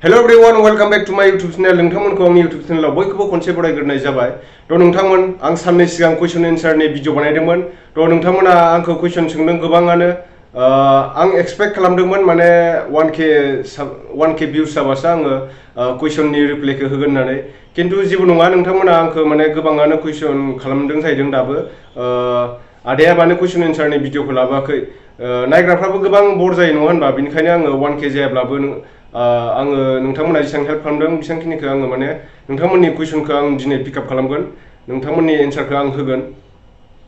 Hello everyone welcome back to my YouTube channel नोंथांमोनखौ आंनि YouTube चैनलाव बयखौबो खनसे बरायग्रोनाय जाबाय। नोंथांमोन आं साननै सिगां क्वेश्चन एन्सारनि भिडिअ बानायदोंमोन। नोंथांमोना आंखौ क्वेश्चन सोंदों गोबाङानो। आं एक्सपेक्ट खालामदोंमोन माने 1k भिउस जाबासो आङो क्वेश्चननि रिप्लाइखौ होगोन होननानै, किन्तु जेबो नङा। नोंथांमोना आंखौ माने गोबाङानो क्वेश्चन खालामदों जाहैदों दाबो। आदाया मानो क्वेश्चन एन्सारनि भिडिअखौ लाबोआखै? नायग्राफ्राबो गोबां बर जायो नङा होनबा? बेनिखायनो आङो 1k जायाब्लाबो आङो नोंथांमोना जेसेबां हेल्प खालामदों बेसेबांखिनिखौ आङो माने नोंथांमोननि कुइसनखौ आं दिनै पिकआप खालामगोन, नोंथांमोननि एन्सारखौ आं होगोन।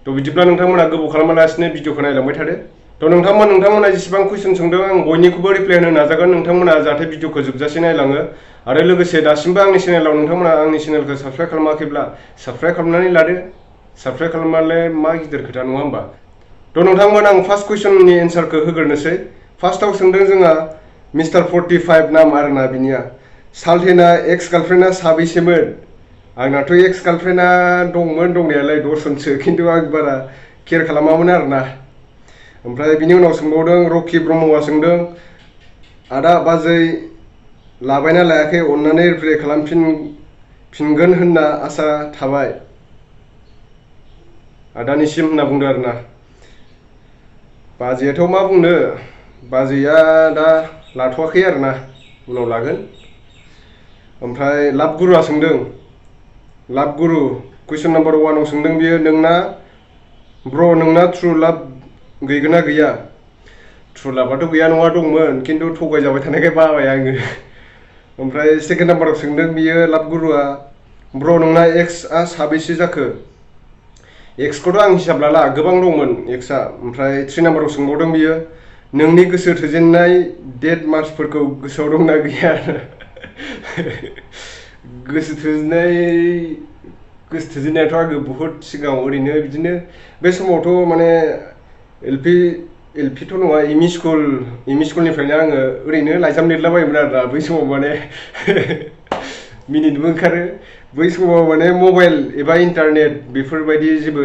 बिदिब्ला नोंथांमोना गोबाव खालामालासिनो भिडिअखौ नायलांबाय थादो। नोंथांमोना जेसेबां कुइसन सोंदों आं बयनिखौबो रिप्लाइ होनो नाजागोन। नोंथांमोना जाहाथे भिडिअखौ जोबजासे नायलाङो आरो लोगोसे दासिमबो आंनि चेनेलाव नोंथांमोना आंनि चेनेलखौ साबस्क्राइब खालामाखैब्ला साबस्क्राइब खालामनानै लादो। साबस्क्राइब खालामनानै मा गिदिर खोथा नङा होमबा? नोंथांमोन आं फार्स्ट कुइसननि एन्सारखौ होग्रोनोसै। फार्स्टआव सोंदों जोंहा मिस्टार 45 नाम आरोना बिनिया। साल्टेना एक्स गार्लफ्रेन्डआ साबैसेमोन? आंनाथ' एक्स गार्लफ्रेन्डआ दंमोन दंनायालाय 10 जनसो, खिन्थु आं बारा केयार खालामामोन आरोना। ओमफ्राय बिनि उनाव सोंबावदों रकि ब्रह्मआ सोंदों आदा बाजै लाबायना लायाखै अन्नानै रिप्लाइ खालामफिनगोन होनना आसा थाबाय आदानिसिम होनना बुंदों आरोना। बाजैयाथ' मा बुंनो, बाजैया दा लाथ'वाखै आरोना, उनाव लागोन। ओमफ्राय लाभ गुरुआ सोंदों, लाभ गुरु कुइसन नाम्बार 1आव सोंदों बियो नोंना ट्रु लाभ गैगोना गैया? ट्रु लाभआथ' गैया नङा, दंमोन, खिन्थु थगायजाबाय थानायखाय बाबाय आङो। ओमफ्राय सेकेन्ड नाम्बाराव सोंदों बियो लाभ गुरुआ नोंना एक्सआ साबैसे जाखो? एक्सखौथ' आं हिसाब लाला, गोबां दंमोन एक्सआ। ओमफ्राय 3 नाम्बाराव सोंबावदों बियो नोंनि गोसो थोजेननाय डेट मार्चफोरखौ गोसोआव दंना गैया? गोसो थोजेननायाथ' आङो बुहुत सिगाङाव ओरैनो बिदिनो बे समावथ' माने एलपिथ' नङा, एमइ स्कुलनिफ्रायनो आङो ओरैनो लाइजाम लिरलाबायोमोन आरोना। बै समाव माने मिनिनोबो ओंखारो। बै समाव माने मबाइल एबा इन्टारनेट बेफोरबायदि जेबो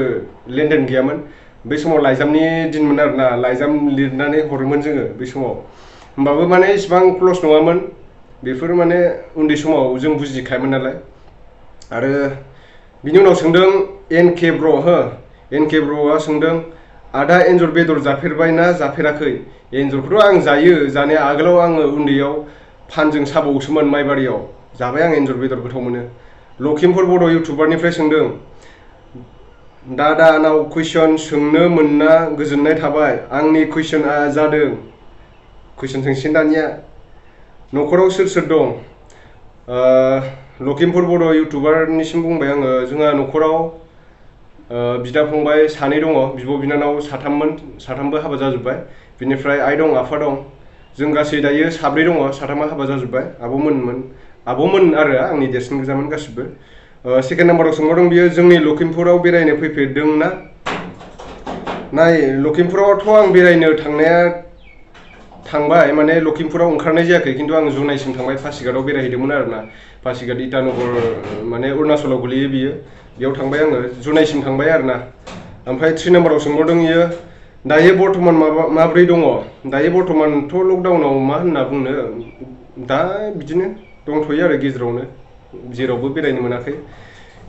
लेनदेन गैयामोन। बै समाव लाइजामनि दिनमोन आरोना, लाइजाम लिरनानै हरोमोन जोङो बै समाव। होमबाबो माने इसिबां क्लस नङामोन। बेफोर माने उन्दै समाव जों बुजिखायामोन नालाय। आरो बिनि उनाव सोंदों एनके ब्र'आ सोंदों आदा एन्जर बेदर जाफेरबाय ना जाफेराखै? एन्जरखौथ' आं जायो जानाया। आगोलाव आङो उन्दैयाव फानजों साबावोसोमोन माइबारियाव। जाबाय आं एन्जर बेदर, गोथाव मोनो। लखिमपुर बर' इउटुबारनिफ्राय सोंदों दादानाव कुइसन सोंनो मोनना गोजोननाय थाबाय। आंनि कुइसनआ जादों, कुइसन सोंसिन दानिया, न'खराव सोर सोर दं? लखिमपुर बर' इउटुबारनिसिम बुंबाय आङो। जोंहा न'खराव बिदा फंबाय 2 दङ, बिब' बिनानाव 3मोन, 3बो हाबा जाजोब्बाय। बिनिफ्राय आइ दं, आफा दं। जों गासै दायो 7 दङ, 3आ हाबा जाजोब्बाय। आब'मोन आरो आंनि देरसिन गोजामोन गासिबो। सेकेन्ड नाम्बाराव सोंबावदों बियो जोंनि लखिमपुराव बेरायनो फैफेरदों ना? लखिमपुरावथ' आं बेरायनो थांबाय, माने लखिमपुराव ओंखारनाय जायाखै, खिन्थु आं जुनाइसिम थांबाय, पासिघाटआव बेरायहैदोंमोन आरोना। पासिघाट इटानगर माने अरुणाचलाव गोलैयो बियो, बेयाव थांबाय आङो, जुनाइसिम थांबाय आरोना। ओमफ्राय 3 नाम्बाराव सोंबावदों इयो दायो बर्थमान माब्रै दङ? दायो बर्थमानथ' लकडाउनाव मा होनना बुंनो, दा बिदिनो दंथ'यो आरो गेजेरावनो, जेरावबो बेरायनो मोनाखै।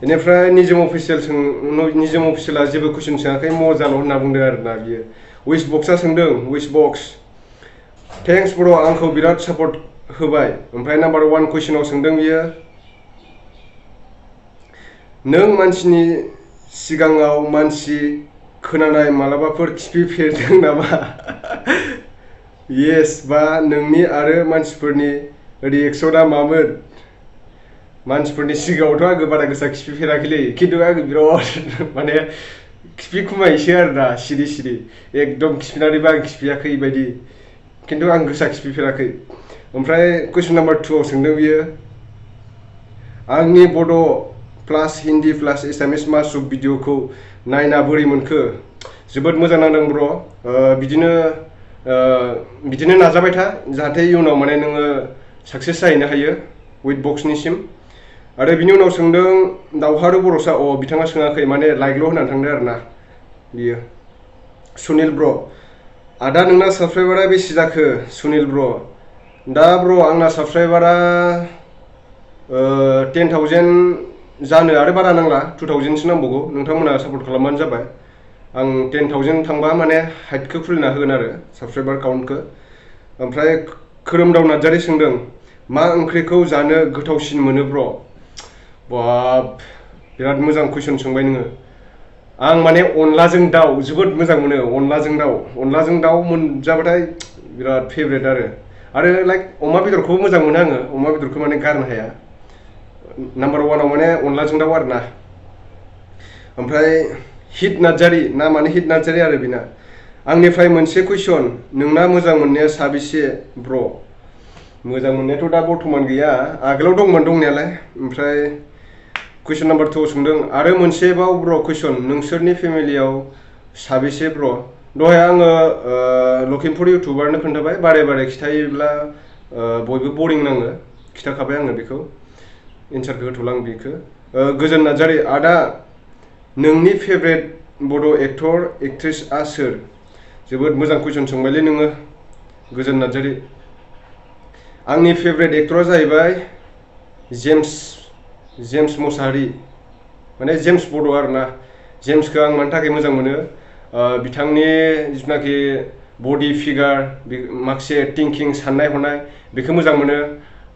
बेनिफ्राय निजोम अफिसियेला जेबो कुइसन सोङाखै, मजाल' होनना बुंदों आरोना बियो। उइस बक्सआ सोंदों, उइस बक्स थेंक्स ब्र' आंखौ बिराद सापर्ट होबाय। ओमफ्राय नाम्बार 1 कुइसनाव सोंदों बियो नों मानसिनि सिगाङाव मानसि खोनानाय मालाबाफोर खिफिफेरदों नामा? येस बा नोंनि आरो मानसिफोरनि रिएक्सना मामोन? मानसिफोरनि सिगाङावथ' आङो बारा गोसा खिफिफेराखैलै, खिन्थु आङो बिराद माने खिफिखुमायोसो आरोना, सिरि एकदम खिफिनानैबो आं खिफियाखै बायदि, खिन्थु आं गोसा खिफिफेराखै। ओमफ्राय कुइसन नाम्बार 2आव सोंदों बियो आंनि बड' प्लास हिन्दी प्लास एसामिस मासरुम भिडिअखौ नायना बोरै मोनखो? जोबोद मोजां नांदों ब्र'। बिदिनो नाजाबाय था, जाहाथे इयुनाव माने नोङो साक्सेस जाहैनो हायो उइथ बक्सनिसिम। आरो बिनि उनाव सोंदों दावहारु बर'सा, बिथाङा सोङाखै, माने लाइकल' होनानै थांदों आरोना बियो। सुनिल ब्र' आदा नोंना साबस्क्राइबारा बेसे जाखो? सुनिल ब्र' दा ब्र आंना साबसक्राइबारा 10,000 जानो आरो बारा नांला 2,000 सो नांबावगौ नोंथांमोना सापर्ट खालामबानो जाबाय आं 10,000 थांबा माने हाइटखौ खुलिना होगोन आरो साबसक्राइबार काउन्टखौ ओमफ्राय खोरोमदाव नार्जारी सोंदों मा ओंख्रिखौ जानो गोथावसिन मोनो ब्र बाब बिराद मोजां कुइसन सोंबाय नोङो आं माने अनलाजों दाउ जोबोद मोजां मोनो अनलाजों दाउ मोनजाबाथाय बिराद फेभरेट आरो लाइक अमा बेदरखौबो मोजां मोनो आङो अमा बेदरखौ माने गारनो हाया नाम्बार 1 आव माने अनलाजों दाउ आरोना ओमफ्राय हिट नार्जारी नामानो हिट नार्जारी आरो बेना आंनिफ्राय मोनसे कुइसन नोंना मोजां मोननाया साबेसे ब्र मोजां मोननायाथ' दा बर्थमान गैया आगोलाव दंमोन दंनायालाय ओमफ्राय कुइसन नाम्बार 2 सोंदों आरो मोनसेबाव ब्र कुइसन नोंसोरनि फेमिलियाव साबेसे ब्र दहाय आङो लखिमपुर इउटुबारनो खोन्थाबाय बारे बारे खिथायोब्ला बयबो बरिं नाङो खिथाखाबाय आङो बेखौ एन्सारखौ होथ'ला आं बेखौ गोजोन नार्जारी आदा नोंनि फेभरेट बड' एक्टर एक्ट्रेसआ सोर जोबोद मोजां कुइसन सोंबायलै नोङो गोजोन नार्जारी आंनि फेभरेट एक्टरा जाहैबाय जेम्स मुसाहारि माने जेम्स बड' आरोना जेम्सखौ आं मानि थाखाय मोजां मोनो बिथांनि जिथुनाखि बडि फिगार माखासे थिंकिं साननाय हनाय बेखौ मोजां मोनो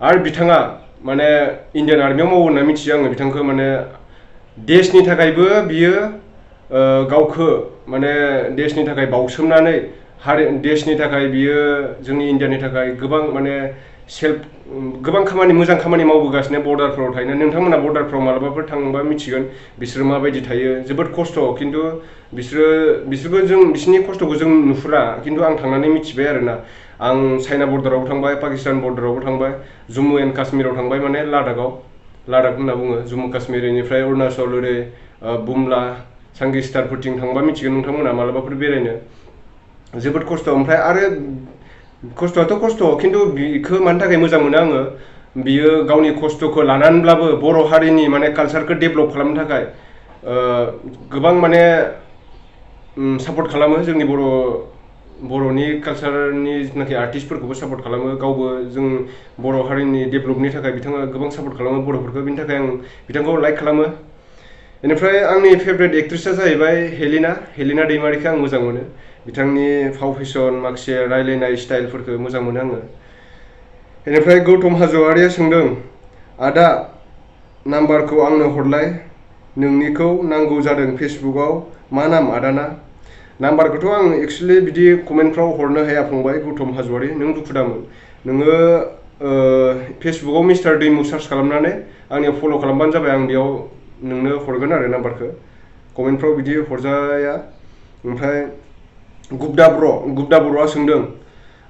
आरो बिथाङा माने इण्डियान आर्मियाव मावो होनना मिथियो आङो बिथांखौ माने देशनि थाखायबो बियो गावखौ माने देशनि थाखाय बाउसोमनानै देशनि थाखाय बियो जोंनि इण्डियानि थाखाय गोबां माने गोबां खामानि मोजां खामानि मावबोगासिनो बर्डारफ्राव थाहैनो नोंथांमोना बर्डारफ्राव मालाबाफोर थांबा मिथिगोन बिसोरो माबायदि थायो जोबोद खस्थ' खिन्थु बिसोरबो बिसोरनि खस्थ'खौ जों नुहुरा खिन्थु आं थांनानै मिथिबाय आरोना आं चाइना बर्डारावबो थांबाय पाकिस्तान बर्डारावबो थांबाय जम्मु एन्ड काश्मीराव थांबाय माने लादाख होनना बुङो जम्मु काश्मीरनिफ्राय अरुणाचल ओरै बुमला सांगिस्तारफोरथिं थांबा मिथिगोन नोंथांमोना मालाबाफोर बेरायनो जोबोद खस्थ' ओमफ्राय आरो खस्थ'आथ' खस्थ' खिन्थु बिखौ मानि थाखाय मोजां मोनो आङो बियो गावनि खस्थ'खौ लानानैब्लाबो बर' हारिनि माने कालचारखौ डेभेलप खालामनो थाखाय गोबां माने सापर्ट खालामो जोंनि बर'नि कालचारनि जिथुनाखि आर्टिस्टफोरखौबो सापर्ट खालामो गावबो जों बर' हारिनि डेभेलपनि थाखाय बिथाङा गोबां सापर्ट खालामो बर'फोरखौ बिनि थाखाय आं बिथांखौ लाइक खालामो बेनिफ्राय आंनि फेभरेट एक्ट्रेसआ जाहैबाय हेलिना दैमारिखौ आं मोजां मोनो बिथांनि फाव फेसन माखासे रायलायनाय स्टाइलफोरखौ मोजां मोनो आङो बेनिफ्राय गौतम हाज'वारिया सोंदों आदा नाम्बारखौ आंनो हरलाय नोंनिखौ नांगौ जादों फेसबुकआव मा नाम आदाना नाम्बारखौथ' आं एक्सुवेलि बिदि कमेन्टफ्राव हरनो हाया फंबाय गौतम हाज'वारि नों दुखु दामोन नोङो फेसबुकआव मिस्टार दैमु सार्च खालामनानै आंनियाव फल' खालामबानो जाबाय आं बेयाव नोंनो हरगोन आरो नाम्बारखौ कमेन्टफ्राव बिदि हरजाया ओमफ्राय गुप्ता बर'आ सोंदों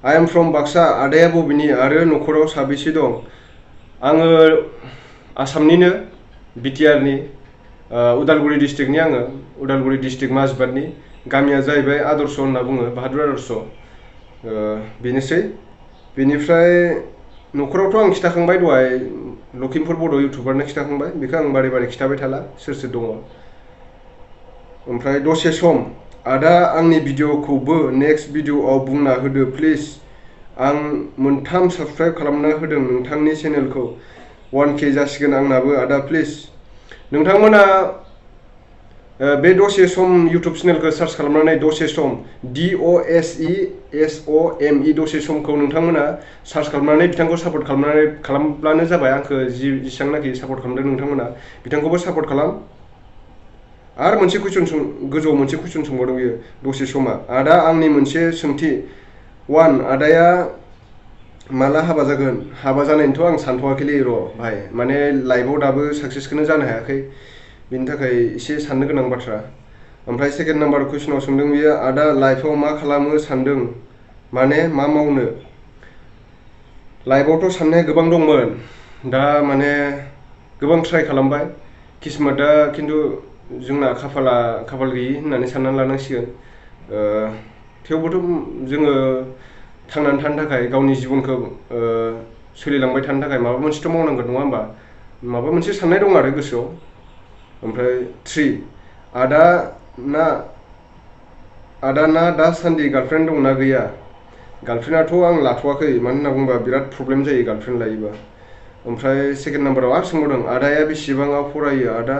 आइ एम फ्रम बाक्सा आदाया बबेनि आरो न'खराव साबेसे दं आङो आसामनिनो बिटिआरनि उदालगुरि डिस्ट्रिक्टनि आङो उदालगुरि डिस्ट्रिक्ट माजबाटनि गामिया जाहैबाय आदर्श होनना बुङो बाहादुर आदर्श बेनोसै बेनिफ्राय न'खरावथ' आं खिथाखांबाय दहाय लखिमपुर बड' इउटुबारनो खिथाखांबाय बेखौ आं बारे बारे खिथाबाय थाला सोर दङ ओमफ्राय दसे सम आदा आंनि भिडिअखौबो नेक्स्ट भिडिअआव बुंना होदो प्लिज आं 3 साबस्क्राइब खालामना होदों नोंथांनि चेनेलखौ 1K जासिगोन आंनाबो आदा प्लिज नोंथांमोना बे दसे सम इउटुब चेनेलखौ सार्च खालामनानै दसे सम DOSESOME दसे समखौ नोंथांमोना सार्च खालामनानै बिथांखौ सापर्ट खालामब्लानो जाबाय आंखौ जेसेबांनाखि सापर्ट खालामदों नोंथांमोना बिथांखौबो सापर्ट खालाम आरो मोनसे कुइसन गोजौआव मोनसे कुइसन सोंबावदों बियो दसे समा आदा आंनि मोनसे सोंथि 1 आदाया माला हाबा जागोन हाबा जानायनिथ' आं सानथ'वाखैलै र' भाई माने लाइफआव दाबो साक्सेसखौनो जानो हायाखै बिनि थाखाय एसे साननो गोनां बाथ्रा ओमफ्राय सेकेन्ड नाम्बार कुइसनाव सोंदों बियो आदा लाइफआव मा खालामनो सानदों माने मा मावनो लाइफआवथ' साननाया गोबां दंमोन दा माने गोबां ट्राइ खालामबाय किस्मतआ खिन्थु जोंना खाफाल गैयि होननानै साननानै लानांसिगोन थेवबोथ' जोङो थांनानै थानो थाखाय गावनि जिबनखौ सोलिलांबाय थानो थाखाय माबा मोनसेथ' मावनांगोन नङा होमबा माबा मोनसे साननाय दं आरो गोसोआव ओमफ्राय 3 आदा ना दासान्दि गार्लफ्रेन्ड दंना गैया गार्लफ्रेन्डआथ' आं लाथ'वाखै, मानो होनना बुङोबा बिराद प्रब्लेम जायो गार्लफ्रेन्ड लायोबा। ओमफ्राय सेकेन्ड नाम्बाराव आरो सोंबावदों, आदाया बेसेबाङाव फरायो? आदा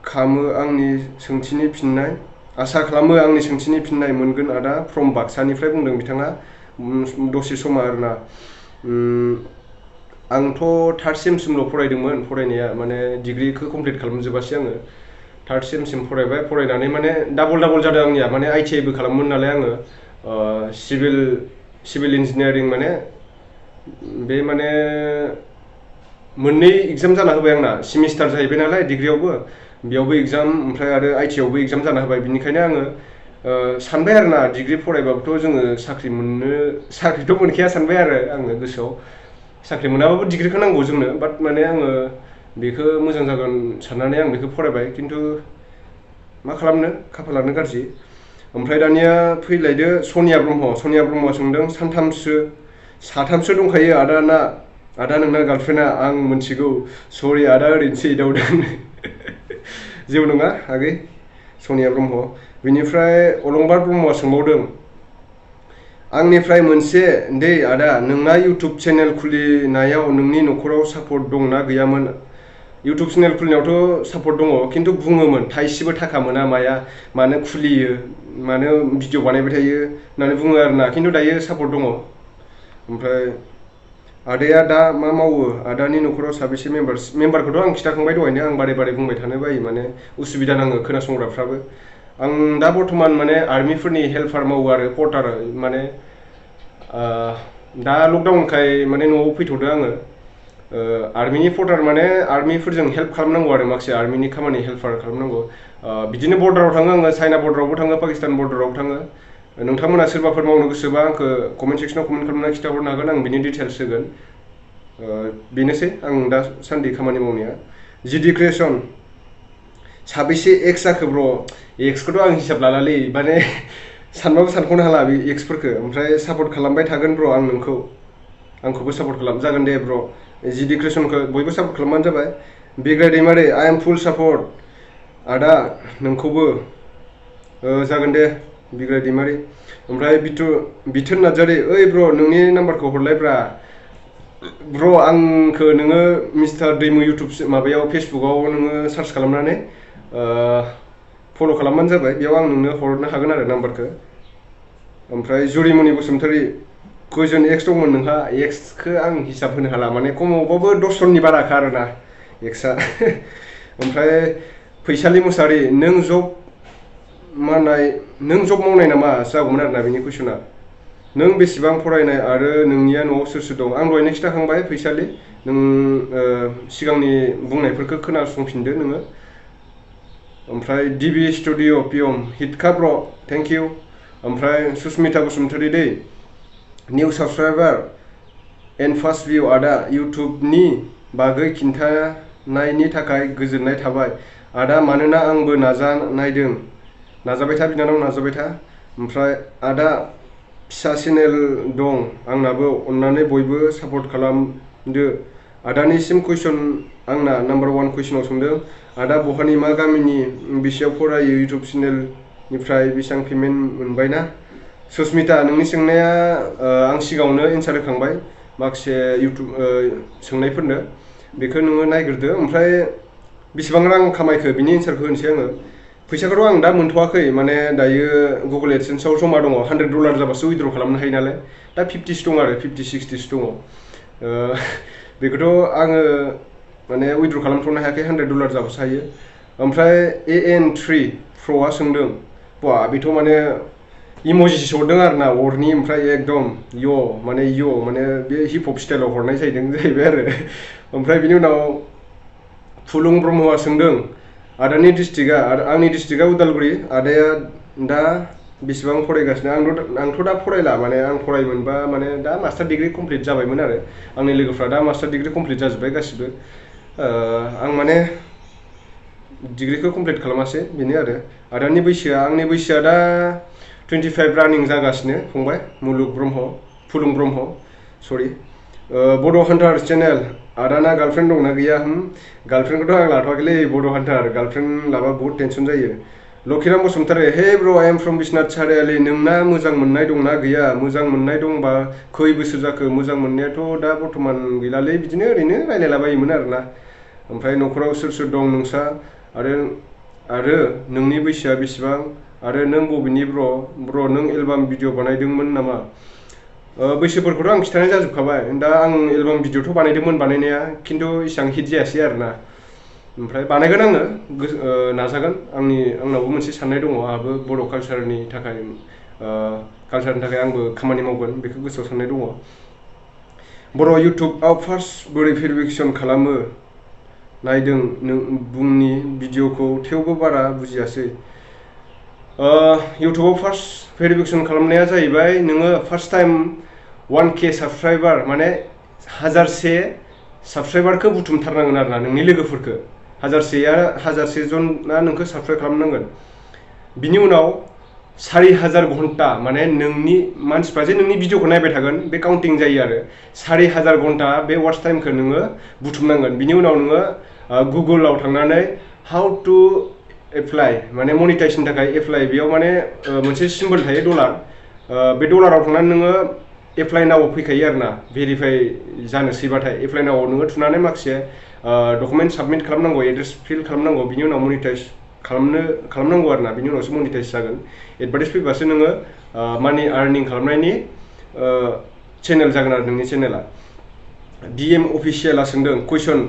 खालामो आंनि सोंथिनि फिननाय आसा खालामो आंनि सोंथिनि फिननाय मोनगोन आदा फ्रम बाक्सानिफ्राय बुंदों बिथाङा। दसे समा आरोना। आंथ' थार्ड सेमसिमल' फरायदोंमोन फरायनाया, माने डिग्रिखौ कमप्लिट खालामजोबासै आङो। थार्ड सेमसिम फरायबाय, फरायनानै माने डाबल जादों आंनिया, माने ITIबो खालामोमोन नालाय आङो। सिभिल इन्जिनियारिं माने बे माने मोननै एग्जाम जाना होबाय आंना, सेमिस्टार जाहैबाय नालाय डिग्रियावबो, बेयावबो एग्जाम ओमफ्राय आरो ITआवबो एग्जाम जाना होबाय। बिनिखायनो आङो सानबाय आरोना डिग्रि फरायबाबोथ' जोङो साख्रिथ' मोनखाया सानबाय आरो आङो गोसोआव। साख्रि मोनाबाबो डिग्रिखौ नांगौ जोंनो, बाट माने आङो बेखौ मोजां जागोन साननानै आं बेखौ फरायबाय, खिन्थु मा खालामनो खाफालानो गाज्रि। ओमफ्राय दानिया फैलायदो सनिया ब्रह्मआ सोंदों, साथामसो दंखायो आदा नोंना गार्लफ्रेन्डआ आं मोनथिगौ, सरि आदा ओरैनोसो एदावदों। जेबो नङा आगै सनिया ब्रह्म। बिनिफ्राय अलंबार ब्रह्मआ सोंबावदों, आंनिफ्राय मोनसे दे आदा, नोंना इउटुब चेनेल खुलिनायाव नोंनि न'खराव सापर्ट दंना गैयामोन? इउटुब चेनेल खुलिनायावथ' सापर्ट दङ, खिन्थु बुङोमोन थाइसेबो थाखा मोना माया, मानो खुलियो, मानो भिडिअ बानायबाय थायो होननानै बुङो आरोना, खिन्थु दायो सापर्ट दङ। ओमफ्राय आदाया दा मा मावो? आदानि न'खराव साबेसे मेम्बारखौथ' आं खिन्थाखांबाय दहायनो, आं बारे बुंबाय थानो बायो, माने उसुबिदा नाङो खोनासंग्राफ्राबो। आं दा बर्थमान माने आर्मिफोरनि हेल्पार मावो आरो पर्टार, माने दा लकडाउनखाय माने न'आव फैथ'दो आङो। आर्मिनि पर्टार माने आर्मिफोरजों हेल्प खालामनांगौ आरो, माखासे आर्मिनि खामानि हेल्पार खालामनांगौ। बिदिनो बर्डाराव थाङो आङो, चाइना बर्डारावबो थाङो, पाकिस्तान बर्डारावबो थाङो। नोंथांमोना सोरबाफोर मावनो गोसोबा आंखौ कमेन्ट सेक्सनाव कमेन्ट खालामनानै खिन्थाहरनो हागोन, आं बिनि डिटेल्स होगोन। बेनोसै आं दासान्दि खामानि मावनाया। जिडि क्रिएसन साबेसे एक्स जाखो ब्र'? एक्सखौथ' आं हिसाब लालालै, माने सानबाबो सानख'नो हाला बे एक्सफोरखौ। ओमफ्राय सापर्ट खालामबाय थागोन ब्र' आं नोंखौ, आंखौबो सापर्ट खालाम, जागोन दे ब्र'। जिडि क्रिएसनखौ बयबो सापर्ट खालामबानो जाबाय। बिग्राय दैमारि आइ एम फुल सापर्ट आदा नोंखौबो, जागोन दे बिग्राय दैमारि। ओमफ्राय बिथोन नार्जारि, ओइ ब्र' नोंनि नाम्बारखौ हरलायब्रा। ब्र' आंखौ नोङो मिस्टार दैमु इउटुब माबायाव फेसबुकाव नोङो सार्च खालामनानै फल' खालामबानो जाबाय, बेयाव आं नोंनो हरनो हागोन आरो नाम्बारखौ। ओमफ्राय जुरिमनि बसुमतारि, खयजन एक्स दंमोन नोंहा? एक्सखौ आं हिसाब होनो हाला, माने खमावबाबो 10 जननि बाराखा आरोना एक्सआ। ओमफ्राय फैसालि मुसाहारि, नों जब मावनाय नामा जागौमोन आरोना बेनि कुइसना। नों बेसेबां फरायनाय आरो नोंनिया न'आव सोर दं? आं दहायनो खिन्थाखांबाय फैसालि, नों सिगांनि बुंनायफोरखौ खोनासंफिनदो नोङो। ओमफ्राय डिबि स्टुडिअ पियम हिटखा ब्र' थेंक इउ। ओमफ्राय सुस्मिता बसुमतारि दै, निउ साबसक्राइबार एन्ड फार्स्ट भिउ आदा, इउटुबनि बागै खिन्थानायनि थाखाय गोजोननाय थाबाय आदा, मानोना आंबो नाजाबाय था बिनानाव, नाजाबाय था। ओमफ्राय आदा फिसा चेनेल दं आंनाबो, अन्नानै बयबो सापर्ट खालामदो। आदानिसिम कुइसन आंना नाम्बार 1 कुइसनाव सोंदों, आदा बहानि मा गामिनि, बेसेयाव फरायो, इउटुब चेनेलनिफ्राय बेसेबां पेमेन्ट मोनबायना? सुस्मिता, नोंनि सोंनाया आं सिगाङावनो एन्सार होखांबाय माखासे इउटुब सोंनायफोरनो, बेखौ नोङो नायग्रोदो। ओमफ्राय बेसेबां रां खामायखो बिनि एन्सारखौ होनोसै आङो। फैसाखौथ' आं दा मोनथ'वाखै, माने दायो गुगोल एडसेन्सआव जमा दङ, $100 जाबासो उइद्र' खालामनो हायो नालाय, दा 50सो दं आरो 50-60सो दङ। बेखौथ' आङो माने उइद्र' खालामथ'नो हायाखै, $100 जाबासो हायो। ओमफ्राय AN3 प्र'आ सोंदों, बा बेथ' माने इम'जिसो हरदों आरोना अरनि, ओमफ्राय एकदम माने बे हिप हप स्टाइलाव हरनाय जाहैबाय आरो। ओमफ्राय बिनि उनाव फुलुं ब्रह्मआ सोंदों, आदानि डिस्ट्रिक्टआ? आंनि डिस्ट्रिक्टआ उदालगुरि। आदाया दा बेसेबां फरायगासिनो? आंथ' दा फरायला, माने आं फरायमोनबा माने दा मास्टार डिग्रि कमप्लिट जाबायमोन आरो। आंनि लोगोफ्रा दा मास्टार डिग्रि कमप्लिट जाजोब्बाय गासिबो। आं माने डिग्रिखौ कमप्लिट खालामासै, बेनो आरो। आंनि बैसोआ दा 25 रानिं जागासिनो फंबाय फुलुं ब्रह्म सरि। बड' हान्टार चेनेल, आदाना गार्लफ्रेन्ड दंना गैया? गार्लफ्रेन्डखौथ' आं लाथ'वाखैलै बड' हान्टार, गार्लफ्रेन्ड लाबा बहुत टेनसन जायो। लकिराम बसुमतारी हे ब्र आई एम फ्रम बिश्वनाथ सारियालि नोंना मोजां मोननाय दंना गैया मोजां मोननाय दंबा खै बोसोर जाखो मोजां मोननायाथ' दा बर्थमान गैलालै बिदिनो ओरैनो रायलायलाबायोमोन आरोना ओमफ्राय न'खराव सोर सोर दं नोंसा आरो नोंनि बैसोआ बेसेबां आरो नों बबेनि ब्र नों एलबाम भिडिअ बानायदोंमोन नामा बैसोफोरखौथ' आं खिथानाय जाजोबखाबाय दा आं एलबाम भिडिअथ' बानायदोंमोन बानायनाया खिन्थु इसेबां हिट जायासै आरोना ओमफ्राय बानायगोन आङो नाजागोन आंनावबो मोनसे साननाय दङ आंहाबो बर' कालचारनि थाखाय आंबो खामानि मावगोन बेखौ गोसोआव साननाय दङ बर' इउटुबआव फार्स्ट बोरै भेरिफिकेसन खालामो नायदों नों बुंनि भिडिअखौ थेवबो बारा बुजियासै इउटुबाव फार्स्ट भेरिफिकेसन खालामनाया जाहैबाय नोङो फार्स्ट टाइम 1K साबस्क्राइबार माने 1000 साबस्क्राइबारखौ बुथुमथारनांगोन आरोना नोंनि लोगोफोरखौ 1000 जना नोंखौ साबस्क्राइब खालामनांगोन बिनि उनाव 4000 घन्टा माने नोंनि मानसिफ्रा जे नोंनि भिडिअखौ नायबाय थागोन बे काउन्टिं जायो आरो 4000 घन्टा बे वाच टाइमखौ नोङो बुथुमनांगोन बिनि उनाव नोङो गुगोलाव थांनानै हाउ टु एप्लाइ माने मनिटाइजेसननि थाखाय एप्लाइ बेयाव माने मोनसे सिम्बल थायो डलार बे डलाराव थांनानै नोङो एप्लाइ नाव फैखायो आरोना भेरिफाइ जानोसैबाथाय एप्लाइ नाव नोङो थुनानै माखासे डकुमेन्ट साबमिट खालामनांगौ एड्रेस फिल खालामनांगौ बिनि उनाव मनिटाइज खालामनांगौ आरोना बिनि उनावसो मनिटाइज जागोन एडभार्टाइज फैबासो नोङो मानि आर्निं खालामनायनि चेनेल जागोन आरो नोंनि चेनेला DM अफिसियेला सोंदों कुइसन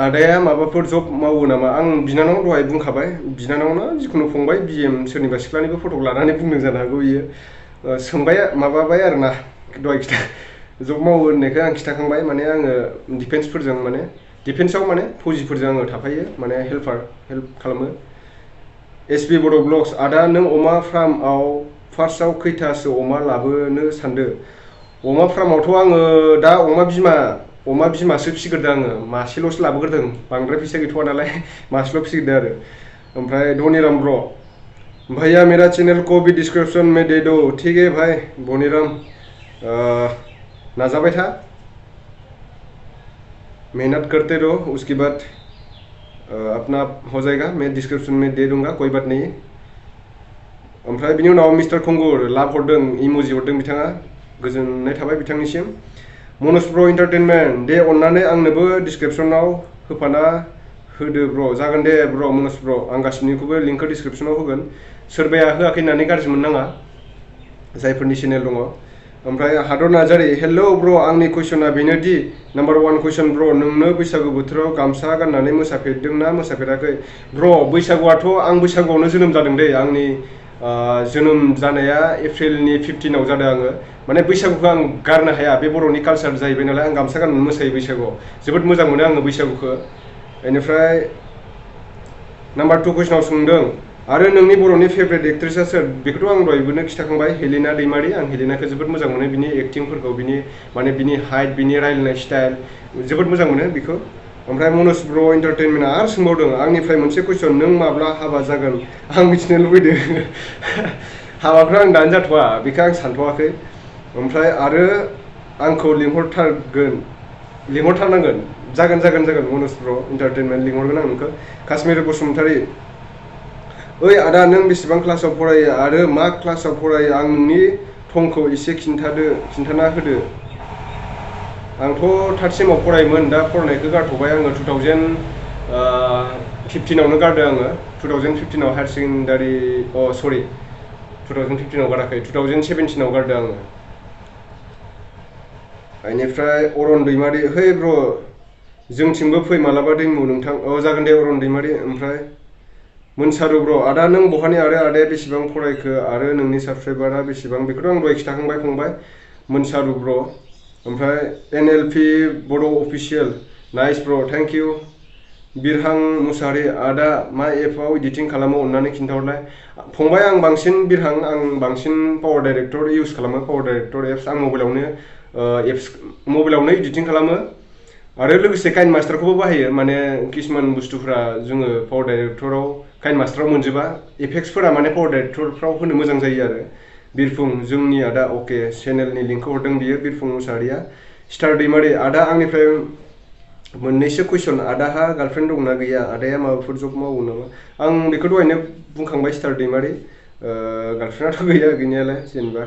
आदाया माबाफोर जब मावो नामा आं बिनानाव दहाय बुंखाबाय बिनानावना जिखुनु फंबाय BM सोरनिबा सिख्लानिबो फट' लानानै बुंदों जानो हागौ बियो सोंबाय माबाबाय आरोना दहाय जब मावो होननायखौ आं खिथाखांबाय माने आङो डिफेन्सफोरजों माने डिफेन्सआव माने फौजिफोरजों आङो थाफायो माने हेल्प खालामो SB बड' ब्लग्स आदा नों अमा फार्मआव फार्स्टआव खैथासो अमा लाबोनो सानदो अमा फार्मआवथ' आङो दा अमा बिमासो फिसिग्रोदों आङो मासेल'सो लाबोग्रोदों बांद्राय फैसा गैथ'वा नालाय मासेल' फिसिग्रोदों आरो ओमफ्राय धनिराम ब्र भैया मेरा चैनल को भी डिस्क्रिप्शन में दे दो ठीक है भाई बनीराम नाजाबाय था मेहनत करते रहो उसके बाद अपना हो जाएगा मैं डिस्क्रिप्शन में दे दूंगा कोई बात नहीं ओमफ्राय बिनि उनाव मिस्टार खुंगुर लाभ हरदों इमोजि हरदों बिथाङा गोजोननाय थाबाय बिथांनिसिम मनज ब्र एन्टारटेनमेन्ट दे अननानै आंनोबो डिस्क्रिप्शनाव होफाना होदो ब्र जागोन दे ब्र मनज ब्र आं गासिनिखौबो लिंकखौ डिस्क्रिप्शनाव होगोन सोरबाया होआखै होननानै गाज्रि मोननाङा जायफोरनि चेनेल दङ ओमफ्राय हादर नार्जारि हेलौ ब्र आंनि कुइसना बेनोदि नाम्बार 1 कुइसन ब्र नोंनो बैसागु बोथोराव गामसा गाननानै मोसाफेरदोंना मोसाफेराखै ब्र बैसागुआथ' आं बैसागुआवनो जोनोम जादों दै आंनि जोनोम जानाया एप्रिलनि 15आव जादों आङो माने बैसागुखौ आं गारनो हाया बे बर'नि कालचार जाहैबाय नालाय आं गामसा गाननानै मोसायो बैसागुआव जोबोद मोजां मोनो आङो बैसागुखौ बेनिफ्राय नाम्बार 2 कुइसनाव सोंदों आरो नोंनि बर'नि फेभरेट एक्ट्रेसआ सोर बेखौथ' आं दहायबोनो खिथाखांबाय हेलिना दैमारि आं हेलिनाखौ जोबोद मोजां मोनो बिनि एक्टिंफोरखौ बिनि हाइट बिनि रायलायनाय स्टाइल जोबोद मोजां मोनो बेखौ ओमफ्राय मनज ब्र एन्टारटेनमेन्टआ आरो सोंबावदों आंनिफ्राय मोनसे कुइसन नों माब्ला हाबा जागोन आं मिथिनो लुबैदों हाबाखौ आं दानो जाथ'वा बेखौ आं सानथ'वाखै ओमफ्राय आरो आंखौ लिंहरथारनांगोन जागोन मनज ब्र एन्टारटेनमेन्ट लिंहरगोन आं नोंखौ काश्मीर बसुमतारी ओइ आदा नों बेसेबां क्लासाव फरायो आरो मा क्लासाव फरायो आं नोंनि थंखौ एसे खिन्थाना होदो आंथ' 3rd सेमाव फरायोमोन दा फरायनायखौ गारथ'बाय आङो 2015आवनो गारदों आङो 2015आव हायार सेकेन्डारि 2015आव गाराखै 2017आव गारदों आङो बेनिफ्राय अरन दैमारि है ब्र जोंथिंबो फै मालाबा दैमु नोंथां जागोन दे अरन दैमारि ओमफ्राय मोनसारु ब्र आदा नों बहानि आरो आदाया बेसेबां फरायखो आरो नोंनि साबस्क्राइबारा बेसेबां बेखौथ' आं दहाय खिथाखांबाय फंबाय मोनसारु ब्र ओमफ्राय NLP बड' अफिसियेल नाइस ब्र थेंक इउ बिरहां मुसाहारि आदा मा एपआव एडिटिं खालामो अननानै खिन्थाहरलाय फंबाय आं बांसिन पावार डाइरेक्टर इउज खालामो पावार डाइरेक्टर एप्स आं मबाइलावनो एडिटिं खालामो आरो लोगोसे काइन मास्टारखौबो बाहायो माने किसुमान बुस्थुफ्रा जोङो पावार डाइरेक्टराव काइन मास्टाराव मोनजोबा इफेक्ट्सफोरा माने पावार डाइरेक्टरफ्राव होनो मोजां जायो आरो बिरफुं जोंनि आदा अके चेनेलनि लिंकखौ हरदों बियो बिरफुं मुसाहारिया स्टार दैमारि आदा आंनिफ्राय मोननैसो कुइसन आदाहा गार्लफ्रेन्ड दंना गैया आदाया माबाफोर जब मावो नामा आं बेखौ दहायनो बुंखांबाय स्टार दैमारि गार्लफ्रेन्डआथ' गैया गैनायालाय जेनेबा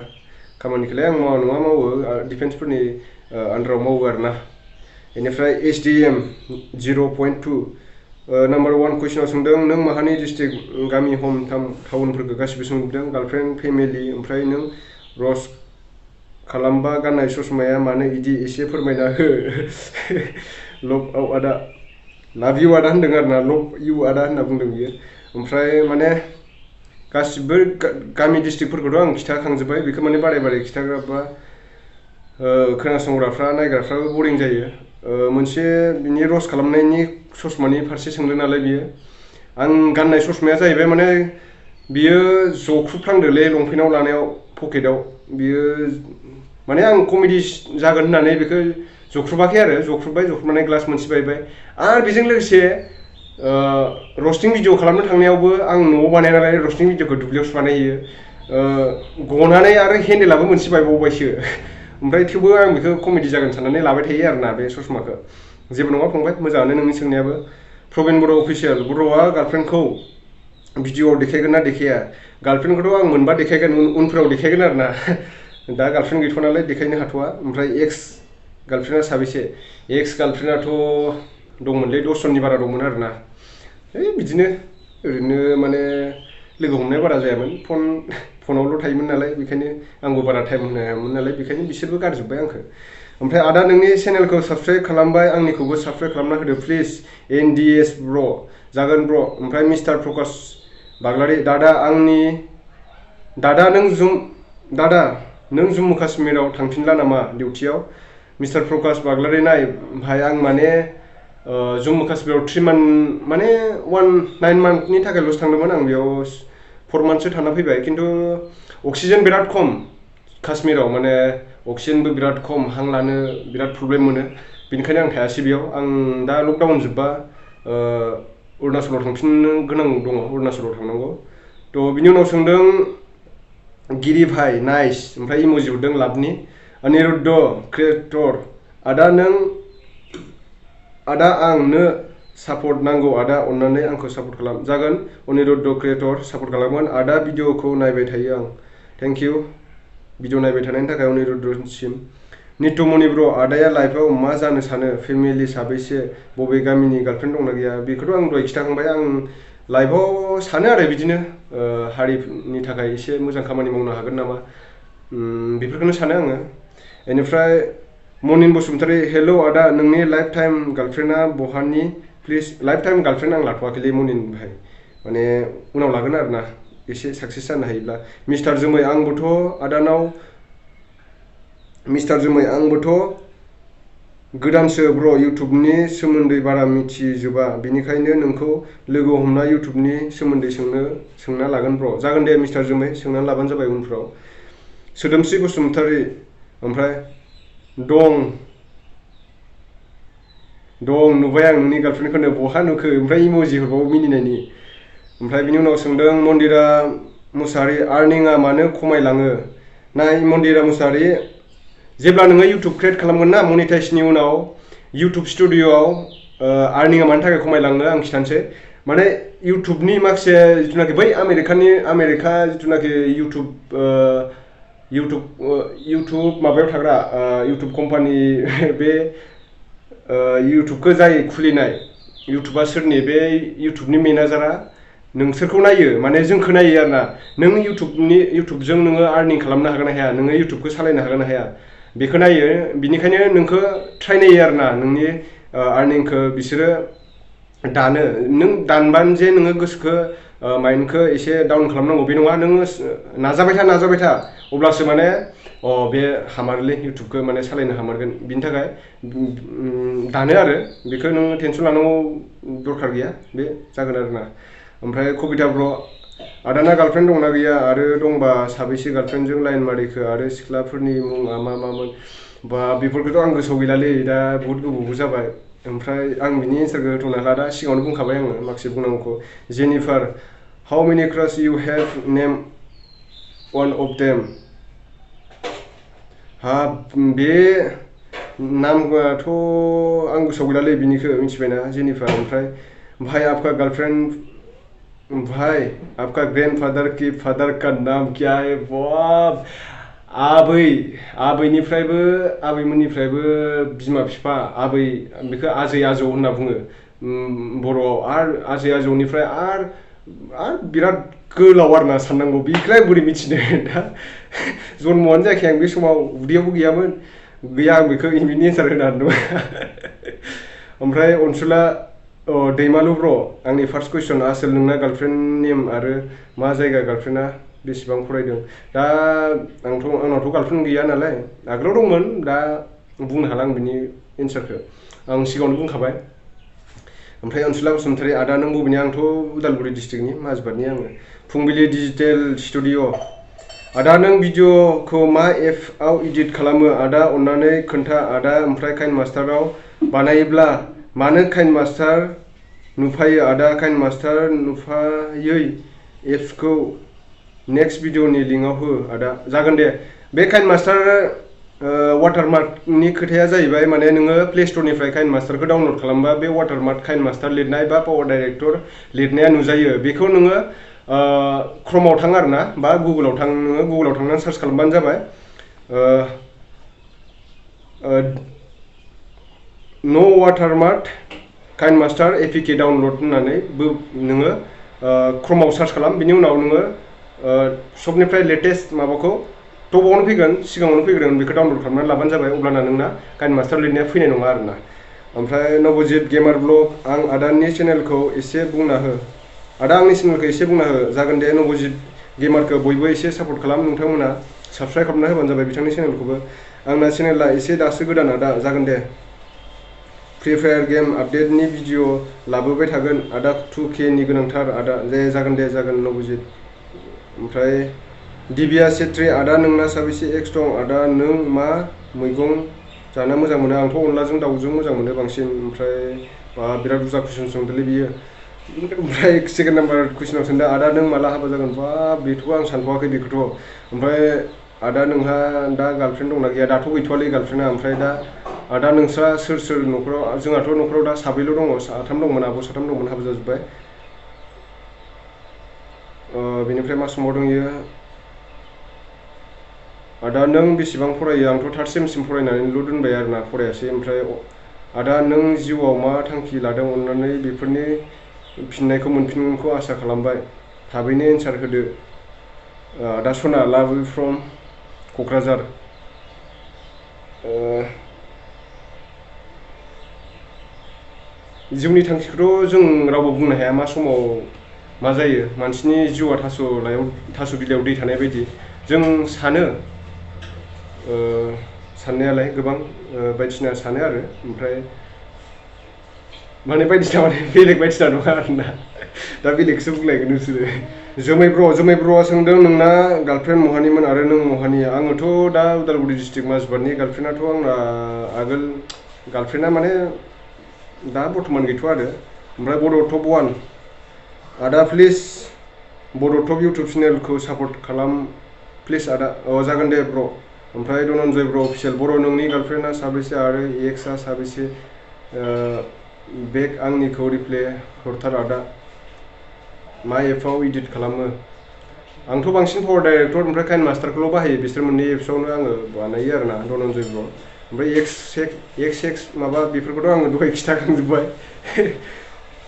खामानिखौलाय आं मावा नङा मावो डिफेन्सफोरनि आन्डाराव मावो आरोना बेनिफ्राय HDM 0.2 नाम्बार 1 कुइसनाव सोंदों नों माहानि डिस्ट्रिक्ट गामि हम टाउनफोरखौ गासिबो सोंजोबदों गार्लफ्रेन्ड फेमिलि ओमफ्राय नों रस खालामबा गाननाय ससमाया मानो इदि एसे फोरमायना हो लभ आदा लाभ इउ आदा होनदों आरोना लभ इउ आदा होनना बुंदों बियो ओमफ्राय माने गासिबो गामि डिस्ट्रिक्टफोरखौथ' आं खिथाखांजोब्बाय बेखौ माने बारे बारे खिथाग्राबा खोनासंग्राफ्रा नायग्राफ्राबो बरिं जायो मोनसे बिनि रस खालामनायनि ससमानि फारसे सोंदों नालाय बियो आं गाननाय ससमाया जाहैबाय माने बियो जख्रुबफ्लांदोलै लंपेन्टाव लानायाव पकेटाव बियो माने आं कमेडि जागोन होननानै बेखौ जख्रुबाखै आरो जख्रुबनानै ग्लास मोनसे बायबाय आरो बेजों लोगोसे रस्टिं भिडिअ खालामनो थांनायावबो आं न'आव बानाया नालाय रस्टिं भिडिअखौ दुब्लियावसो बानायहैयो गनानै आरो हेन्देलाबो मोनसे बायबावबायसो ओमफ्राय थेवबो आं बेखौ कमेडि जागोन साननानै लाबाय थायो आरोना बे ससमाखौ जेबो नङा फंबाय मोजाङानो नोंनि सोंनायाबो प्रबिन बर' अफिसियेल बर'आ गार्लफ्रेन्डखौ भिडिअआव देखायगोन ना देखाया गार्लफ्रेन्डखौथ' आं मोनबा देखायगोन उनफोराव देखायगोन आरोना दा गार्लफ्रेन्ड गैथ'आ नालाय देखायनो हाथ'वा ओमफ्राय एक्स गार्लफ्रेन्डआ साबेसे एक्स गार्लफ्रेन्डआथ' दंमोनलै 10 जननि बारा दंमोन आरोना बिदिनो ओरैनो माने लोगो हमनाया बारा जायामोन फनावल' थायोमोन नालाय बेखायनो आंबो बारा टाइम होनो हायामोन नालाय बेखायनो बिसोरबो गारजोब्बाय आंखौ ओमफ्राय आदा नोंनि चेनेलखौ साबस्क्राइब खालामबाय आंनिखौबो साबस्क्राइब खालामना होदो प्लिज NDS ब्र जागोन ब्र ओमफ्राय मिस्टार प्रकाश बाग्लारि दादा नों जम्मु काश्मीराव थांफिनला नामा डिउटियाव मिस्टार प्रकाश बाग्लारि नाय भाई आं माने जम्मु काश्मीराव 3 मान्थ माने 9 मान्थनि थाखायल'सो थांदोंमोन आं बेयाव 4 मान्थसो थाना फैबाय खिन्थु अक्सिजेन बिराद खम काश्मीराव माने अक्सिजेनबो बिराद खम हां लानो बिराद प्रब्लेम मोनो बेनिखायनो आं थायासै बेयाव आं दा लकडाउन जोब्बा अरुणाचलाव थांफिननो गोनां दङ अरुणाचलाव थांनांगौ थ' बिनि उनाव सोंदों गिरि भाई नाइस ओमफ्राय इम'जि हरदों लाभनि अनिरुद्ध क्रिएटर आदा आंनो सापर्ट नांगौ आदा अन्नानै आंखौ सापर्ट खालाम जागोन अनिरुद्ध क्रिएटर सापर्ट खालामगोन आदा भिडिअखौ नायबाय थायो आं थेंक इउ भिडिअ नायबाय थानायनि थाखाय अनिरुद्धसिम नितुमनि ब्र आदाया लाइफआव मा जानो सानो फेमिलि साबैसे बबे गामिनि गार्लफ्रेन्ड दंना गैया बेखौथ' आं दहाय खिथाखांबाय आं लाइफआव सानो आरो बिदिनो हारिनि थाखाय एसे मोजां खामानि मावनो हागोन नामा बेफोरखौनो सानो आङो बेनिफ्राय मनिन बसुमतारी हेल' आदा नोंनि लाइफ टाइम गार्लफ्रेन्डआ बहानि प्लिज लाइफ टाइम गार्लफ्रेन्ड आं लाथ'वाखैलै मनिन भाई माने उनाव लागोन आरोना एसे साक्सेस जानो हायोब्ला मिस्टार जोमै आंबोथ' गोदानसो ब्र इउटुबनि सोमोन्दै बारा मिथिजोबा बेनिखायनो नोंखौ लोगो हमना इउटुबनि सोमोन्दै सोंना लागोन ब्र जागोन दे मिस्टार जोमै सोंनानै लाबानो जाबाय उनफ्राव सोदोमस्रि बसुमतारी ओमफ्राय दं नुबाय आं नोंनि गार्लफ्रेन्डखौनो बहा नुखो ओमफ्राय इम'जि हरबावो मिनिनायनि ओमफ्राय बिनि उनाव सोंदों मन्दिरा मुसाहारि आर्निंआ मानो खमायलाङो नाय मन्दिरा मुसाहारि जेब्ला नोङो इउटुब क्रिएट खालामगोन ना मनिटाइजनि उनाव इउटुब स्टुडिअ'आव आर्निंआ मानि थाखाय खमायलाङो आं खिथानोसै माने इउटुबनि माखासे जिथुनाखि बै आमेरिका जिथुनाखि इउटुब माबायाव थाग्रा इउटुब कम्पानि बे इउटुबखौ जाय खुलिनाय इउटुबा सोरनि बे इउटुबनि मेनेजारा नोंसोरखौ नायो माने जोंखौ नायो आरोना नों इउटुबजों नोङो आर्निं खालामनो हागोन ना हाया नोङो इउटुबखौ सालायनो हागोन ना हाया बेखौ नायो बिनिखायनो नोंखौ ट्राइ नायो आरोना नोंनि आर्निंखौ बिसोरो दानो नों दानबानो जे नोङो गोसोखौ माइन्डखौ एसे डाउन खालामनांगौ बे नङा नोङो नाजाबाय था अब्लासो माने बे हामारलै इउटुबखौ माने सालायनो हामारगोन बिनि थाखाय दानो आरो बेखौ नों टेनसन लानांगौ दरखार गैया बे जागोन आरोना ओमफ्राय कबिता ब्र आदाना गार्लफ्रेन्ड दंना गैया आरो दंबा साबैसे गार्लफ्रेन्डजों लाइन मारिखो आरो सिख्लाफोरनि मुङा मामोन बा बेफोरखौथ' आं गोसोआव गैलालै दा बहुद गोबावबो जाबाय ओमफ्राय आं बिनि एन्सारखौ होथ'नो हाला दा सिगाङावनो बुंखाबाय आङो माखासे बुंनांगौखौ Jennifer how many class you have name one of them by नामआथ' आं गोसोआव गैलालै बिनिखौ मिथिबायना जेनिफार ओमफ्राय भाई आपका गर्लफ्रेंड भाई आपका ग्रैंडफादर की फादर का नाम क्या है बाब आबैनिफ्रायबो आबैमोननिफ्रायबो बिमा बिफा आबै बेखौ आजै आजौ होनना बुङो बर'आव आरो आजै आजौनिफ्राय आरो बिराद गोलाव आरोना साननांगौ बेखौलाय बोरै मिथिनो दा जन्मआनो जायाखै आं बे समाव उदैयावबो गैयामोन गैया आं बेखौ बिनि एन्सार होनो हादोंमोन ओमफ्राय अनसुला दैमालु ब्र आंनि फार्स्ट कुइसन आसोल नोंना गार्लफ्रेन्ड नेम आरो मा जायगा गार्लफ्रेन्डआ बेसेबां फरायदों दा आंनावथ' गार्लफ्रेन्ड गैया नालाय आगोलाव दंमोन दा बुंनो हाला आं बिनि एन्सारखौ आं सिगाङावनो बुंखाबाय ओमफ्राय अनसुला बसुमतारी आदा नों बबेनि आंथ' उदालगुरि डिस्ट्रिक्टनि माजबाटनि आङो फुंबिलि डिजिटेल स्टुडिअ आदा नों भिडिअखौ मा एपआव इडिट खालामो आदा अन्नानै खोन्था आदा ओमफ्राय काइन मास्टाराव बानायोब्ला मानो काइन मास्टार नुफायो आदा काइन मास्टार नुफायै एप्सखौ नेक्स्ट भिडिअनि लिंकआव हो आदा जागोन दे बे काइन मास्टार वाटारमार्कनि खोथाया जाहैबाय माने नोङो प्ले स्ट'रनिफ्राय काइन मास्टारखौ डाउनलड खालामबा बे वाटारमार्क काइन मास्टार लिरनाय बा पावार डाइरेक्टर लिरनाया नुजायो बेखौ नोङो क्रमाव थां आरोना बा गुगोलाव थां नोङो गुगोलाव थांनानै सार्च खालामबानो जाबाय नो वाटारमार्क काइन मास्टार एपिके डाउनलड होननानै नोङो क्रमाव सार्च खालाम बिनि उनाव नोङो सबनिफ्राय लेटेस्ट माबाखौ टपआवनो फैगोन सिगाङावनो फैगोन बेखौ डाउनलड खालामनानै लाबानो जाबाय अब्लाना नोंना काइन मास्टार लिरनाया फैनाय नङा आरोना ओमफ्राय नबजित गेमार ब्लग आं आदानि चेनेलखौ एसे बुंना हो आदा आंनि चेनेलखौ एसे बुंना हो जागोन दे नबजित गेमारखौ बयबो एसे सापर्ट खालाम नोंथांमोना साबस्क्राइब खालामना होबानो जाबाय बिथांनि चेनेलखौबो आंना चेनेला एसे दासो गोदान आदा जागोन दे फ्रि फायार गेम आपडेटनि भिडिअ लाबोबाय थागोन आदा 2K नि गोनांथार आदा दे जागोन नबजित ओमफ्राय दिबिया सेट्रि आदा नोंना साबेसे एक्स दं आदा नों मा मैगं जानो मोजां मोनो आंथ' अनलाजों दाउजों मोजां मोनो बांसिन ओमफ्राय बिराद बुरजा कुइसन सोंदोंलै बियो ओमफ्राय सेकेन्ड नाम्बार कुइसनाव सोंदों आदा नों माला हाबा जागोन बा बेथ' आं सानथ'वाखै बेखौथ' ओमफ्राय आदा नोंहा दा गार्लफ्रेन्ड दंना गैया दाथ' गैथ'वालै गार्लफ्रेन्डआ ओमफ्राय दा आदा नोंस्रा सोर न'खराव जोंहाथ' न'खराव दा साब्रैल' दङ साथाम दंमोन आब' साथाम दंमोन हाबा जाजोब्बाय बेनिफ्राय मा सोंबावदों इयो आदा नों बेसेबां फरायो आंथ' 3rd सेमसिम फरायनानैल' दोनबाय आरोना फरायासै ओमफ्राय आदा नों जिउआव मा थांखि लादों अन्नानै बेफोरनि फिननायखौ मोनफिनगोनखौ आसा खालामबाय थाबैनो एन्सार होदो आदा सना लाभ इउ फ्रम क'क्राझार जिउनि थांखिखौथ' जों रावबो बुंनो हाया मा समाव मा जायो मानसिनि जिउआ थास' बिलाइयाव दै थानाय बायदि जों सानो साननायालाय गोबां बायदिसिना सानो आरो ओमफ्राय माने बायदिसिना माने बेलेग बायदिसिना नङा आरोना दा बेलेगसो बुंलायगोन नोंसोरो जोमै ब्र'आ सोंदों नोंना गार्लफ्रेन्ड महानिमोन आरो नों महानि आङोथ' दा उदालगुरि डिस्ट्रिक्ट माजबाटनि गार्लफ्रेन्डआथ' आंना आगोल गार्लफ्रेन्डआ माने दा बर्थमान गैथ'आ आरो ओमफ्राय बड' टप 1 आदा प्लिज बड' टप इउटुब चेनेलखौ सापर्ट खालाम प्लिज आदा जागोन दे ब्र' ओमफ्राय धनन्जय ब्र' अफिसियेल बर' नोंनि गार्लफ्रेन्डआ साबेसे आरो एक्सआ साबेसे बेक आंनिखौ रिप्ले हरथार आदा मा एपआव इडिट खालामो आंथ' बांसिन पावार डाइरेक्टर ओमफ्राय काइन मास्टारखौल' बाहायो बिसोर मोननै एप्सआवनो आङो बानायो आरोना धनन्जय ब्र' ओमफ्राय एक्स माबा बेफोरखौथ' आङो दहाय खिन्थाखांजोब्बाय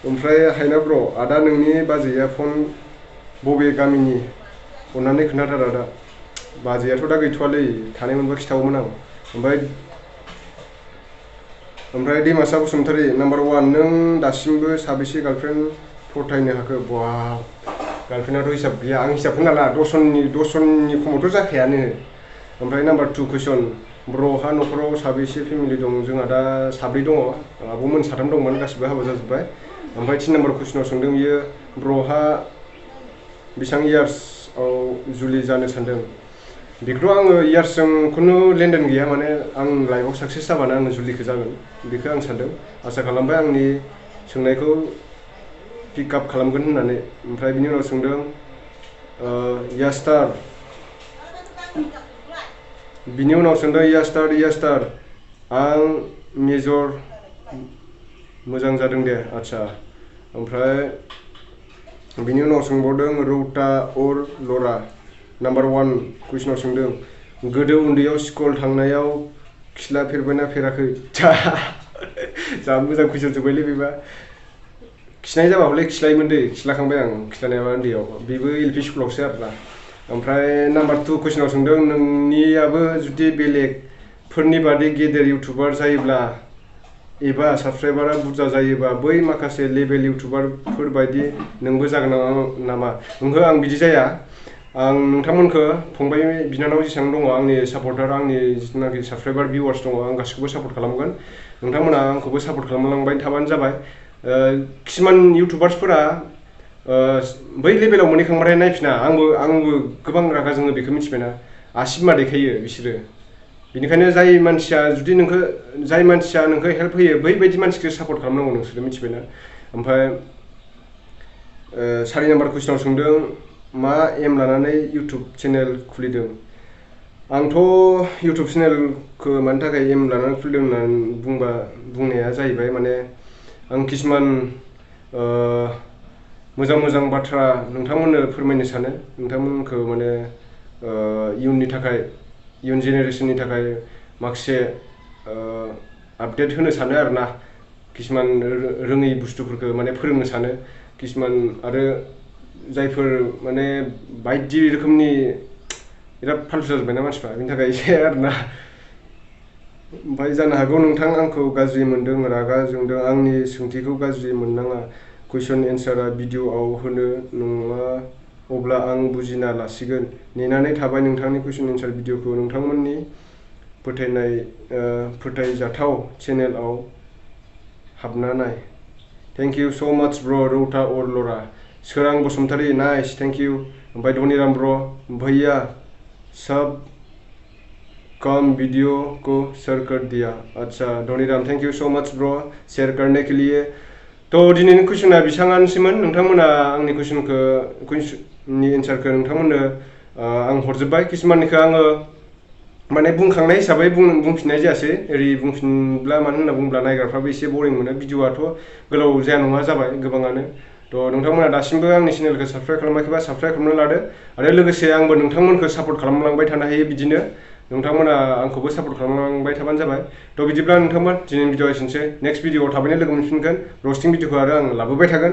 ओमफ्राय हायना ब्र' आदा नोंनि बाजैया फन बबे गामिनि अन्नानै खोन्थाथार आदा बाजैयाथ' दा गैथ'वालै थानाय मोनबा खिथागौमोन आं ओमफ्राय दैमासा बसुमतारी नाम्बार 1 नों दासिमबो साबेसे गार्लफ्रेन्ड फथायनो हाखो बा गार्लफ्रेन्डआथ' हिसाब गैया आं हिसाबखौनो हाला दसजननि खमावथ' जाखायानो ओमफ्राय नाम्बार 2 कुइसन ब्र'हा न'खराव साबेसे फेमिलि दं जोंहा दा साब्रै दङ आब'मोन साथाम दंमोन गासिबो हाबा जाजोब्बाय ओमफ्राय 3 नाम्बार कुइसनाव सोंदों बियो ब्र'हा बेसेबां इयार्सआव जुलि जानो सानदों बेखौथ' आङो इयार्सजों खुनु लेनदेन गैया माने आं लाइफआव साक्सेस जाबानो आङो जुलिखौ जागोन बेखौ आं सानदों आसा खालामबाय आंनि सोंनायखौ पिकआप खालामगोन होननानै ओमफ्राय बिनि उनाव सोंदों यास्टार बिनि उनाव सोंदों यास्टार आं मेजर मोजां जादों दे आच्छा ओमफ्राय बिनि उनाव सोंबावदों रौता और लरा नाम्बार 1 कुइसनाव सोंदों गोदो उन्दैयाव स्कुल थांनायाव खिलाफेरबायना फेराखै जा मोजां कुइसन सोंबायलै बेबा खिनाय जाबा हले खिलायोमोन दै खिलाखांबाय आं खिलानाया उन्दैयाव बेबो एलपि स्कुलावसो आरोना ओमफ्राय नाम्बार 2 कुइसनाव सोंदों नोंनियाबो जुदि बेलेगफोरनि बादि गेदेर इउटुबार जायोब्ला एबा साबस्क्राइबारा बुरजा जायोबा बै माखासे लेभेल इउटुबारफोर बायदि नोंबो जागोन नामा ओंहो आं बिदि जाया आं नोंथांमोनखौ फंबाय बिनानाव जेसेबां दङ आंनि सापर्टार आंनि जिथुनाखि साबस्क्राइबार भिउवार्स दङ आं गासिखौबो सापर्ट खालामगोन नोंथांमोना आंखौबो सापर्ट खालामलांबाय थाबानो जाबाय किसुमान इउटुबार्सफोरा बै लेभेलाव मोनहैखांबाथाय नायफिना आंबो गोबां रागा जोङो बेखौ मिथिबायना आसिमा देखायो बिसोरो बेनिखायनो जाय मानसिया नोंखौ हेल्प होयो बैबायदि मानसिखौ सापर्ट खालामनांगौ नोंसोरो मिथिबायना ओमफ्राय 4 नाम्बार कुइसनाव सोंदों मा एम लानानै इउटुब चेनेल खुलिदों आंथ' इउटुब चेनेलखौ मानि थाखाय एम लानानै खुलिदों होननानै बुंनाया जाहैबाय माने आं किसुमान मोजां बाथ्रा नोंथांमोननो फोरमायनो सानो नोंथांमोनखौ माने इयुननि थाखाय इयुन जेनेरेसननि थाखाय माखासे आपडेट होनो सानो आरोना किसुमान रोङै बुस्थुफोरखौ माने फोरोंनो सानो किसुमान आरो जायफोर माने बायदि रोखोमनि बिराद फाल्तु जाजोब्बायना मानसिफ्रा बेनि थाखाय एसे आरोना ओमफ्राय जानो हागौ नोंथां आंखौ गाज्रि मोनदों रागा जोंदों आंनि सोंथिखौ गाज्रि मोननाङा कुइसन एन्सारा भिडिअ'आव होनो नङा अब्ला आं बुजिना लासिगोन नेनानै थाबाय नोंथांनि कुइसन एन्सार भिडिअ'खौ नोंथांमोननि फोथायजाथाव चेनेलआव हाबना नाय थेंक इउ स' माच ब्र रौता और लरा सोरां बसुमतारी नाइस थेंक इउ ओमफ्राय धनिराम ब्र भैया सब कम वीडियो को शेयर कर दिया अच्छा Dhaniram thank you so much bro share करने के लिए तो दिनैनि कुइसना बिसाङानोसैमोन नोंथांमोना आंनि कुइसननि एन्सारखौ नोंथांमोननो आं हरजोब्बाय किसुमाननिखौ आङो माने बुंखांनाय हिसाबै बुंफिननाय जायासै ओरै बुंफिनब्ला मानो होनना बुङोब्ला नायग्राफ्राबो एसे बरिं मोनो भिडिअ'आथ' गोलाव जाया नङा जाबाय गोबाङानो तो नोंथांमोना दासिमबो आंनि चेनेलखौ साबस्क्राइब खालामाखैबा साबस्क्राइब खालामना लादो आरो लोगोसे आंबो नोंथांमोनखौ सापर्ट खालामलांबाय थानो हायो बिदिनो नोंथांमोना आंखौबो सापर्ट खालामलांबाय थाबानो जाबाय तो बिदिब्ला नोंथांमोन दिनैनि भिडिअ'आ एसेनोसै नेक्स्ट भिडिअ'आव थाबैनो लोगो मोनफिनगोन रस्टिं भिडिअ'खौ आरो आं लाबोबाय थागोन